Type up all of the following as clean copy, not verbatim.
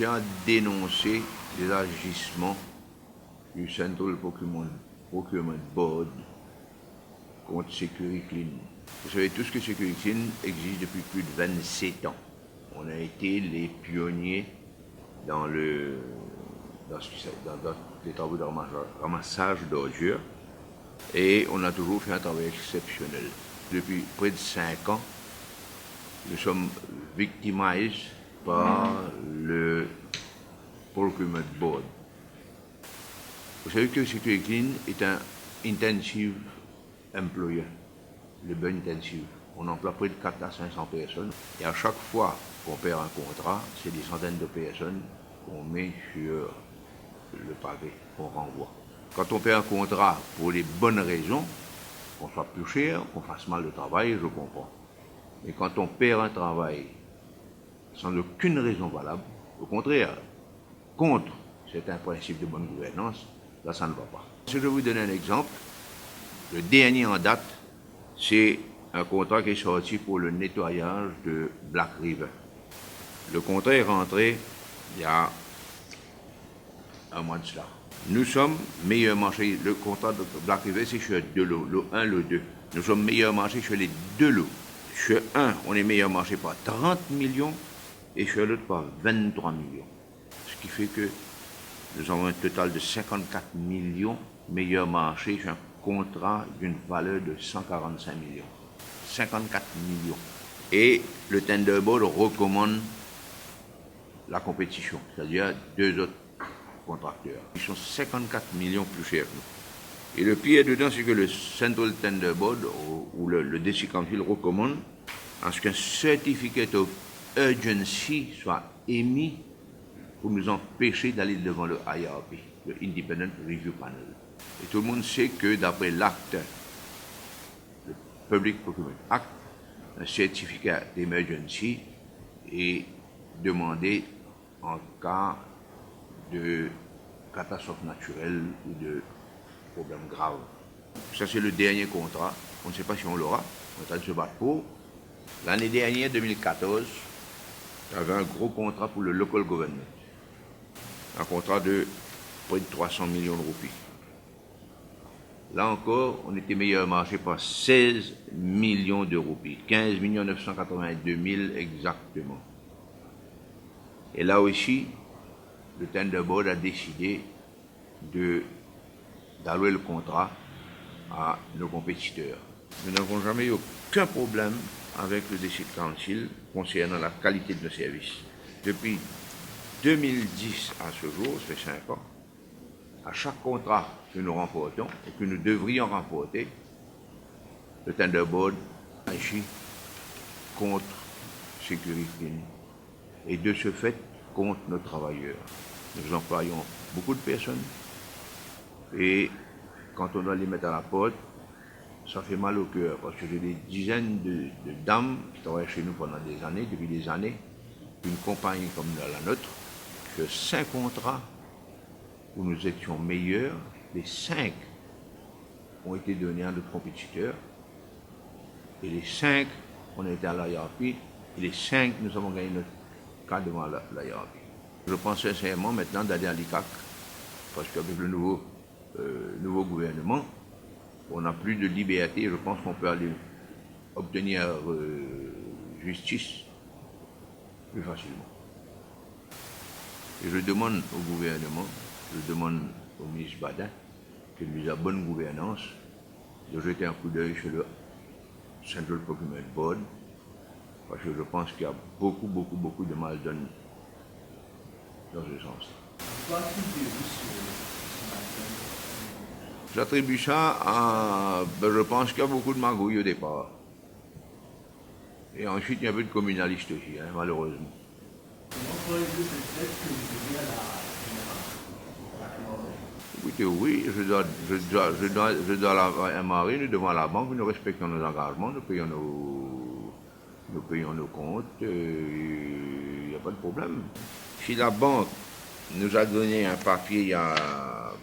tiens à dénoncer les agissements du Central Procurement Board contre Securiclean. Vous savez tous que Securiclean existe depuis plus de 27 ans. On a été les pionniers dans les travaux de ramassage d'ordures et on a toujours fait un travail exceptionnel. Depuis près de 5 ans, nous sommes victimisés par le Procurement Board. Vous savez que Securiclean est un intensive employer, le bon intensive. On emploie près de 400 à 500 personnes et à chaque fois qu'on perd un contrat, c'est des centaines de personnes qu'on met sur le pavé, qu'on renvoie. Quand on perd un contrat pour les bonnes raisons, qu'on soit plus cher, qu'on fasse mal le travail, je comprends. Mais quand on perd un travail sans aucune raison valable, au contraire, contre certains principes de bonne gouvernance, là ça ne va pas. Si je vais vous donner un exemple, le dernier en date, c'est un contrat qui est sorti pour le nettoyage de Black River. Le contrat est rentré il y a un mois de cela. Nous sommes meilleurs marchés. Le contrat de Black River, c'est sur deux lots, lot 1, lot 2. Nous sommes meilleurs marchés sur les deux lots. Sur un, on est meilleur marché par 30 millions et sur l'autre par 23 millions. Ce qui fait que nous avons un total de 54 millions meilleurs marchés sur un contrat d'une valeur de 145 millions. 54 millions. Et le Tender Board recommande la compétition, c'est-à-dire deux autres contracteurs. Ils sont 54 millions plus chers que nous. Et le pire dedans, c'est que le Central Tender Board ou le DC Council recommande à ce qu'un certificate of urgency soit émis pour nous empêcher d'aller devant le IRP, le Independent Review Panel. Et tout le monde sait que d'après l'acte, le Public Procurement Act, un certificat d'emergency est demandé en cas de catastrophe naturelle ou de problème grave. Ça, c'est le dernier contrat. On ne sait pas si on l'aura. On est en train de se battre pour. L'année dernière, 2014, il y avait un gros contrat pour le local government. Un contrat de près de 300 millions de roupies. Là encore, on était meilleur marché par 16 millions de roupies. 15 982 000 exactement. Et là aussi, le Tender Board a décidé d'allouer le contrat à nos compétiteurs. Nous n'avons jamais eu aucun problème avec le DC Council concernant la qualité de nos services. Depuis 2010 à ce jour, ça fait 5 ans, à chaque contrat que nous remportons et que nous devrions remporter, le Tender Board agit contre Securiclean et de ce fait contre nos travailleurs. Nous employons beaucoup de personnes et quand on doit les mettre à la porte, ça fait mal au cœur parce que j'ai des dizaines de dames qui travaillent chez nous pendant des années, depuis des années, une compagnie comme la nôtre, que 5 contrats où nous étions meilleurs, les 5 ont été donnés à notre compétiteur et les 5 on a été à l'IRP et les 5 nous avons gagné notre cas devant l'IRP. Je pense sincèrement maintenant d'aller à l'ICAC parce qu'avec le nouveau gouvernement, on n'a plus de liberté. Je pense qu'on peut aller obtenir justice plus facilement. Et je demande au gouvernement, je demande au ministre Badin, qu'il nous a bonne gouvernance, de jeter un coup d'œil sur le Central Procurement Board, parce que je pense qu'il y a beaucoup de mal donné dans ce sens. J'attribue ça à... je pense qu'il y a beaucoup de magouilles au départ. Et ensuite, il y a un peu de communalistes aussi, hein, malheureusement. Écoutez, oui, je dois un mari, nous devons à la banque, nous respectons nos engagements, nous payons nos comptes, il n'y a pas de problème. Si la banque nous a donné un papier il n'y a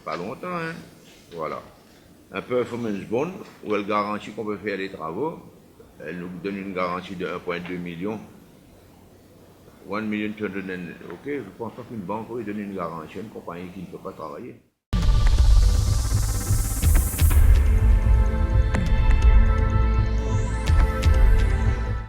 pas longtemps, hein, voilà, un performance bond, où elle garantit qu'on peut faire les travaux, elle nous donne une garantie de 1,2 million 1 million 200 ok, je pense pas qu'une banque aurait donné une garantie à une compagnie qui ne peut pas travailler.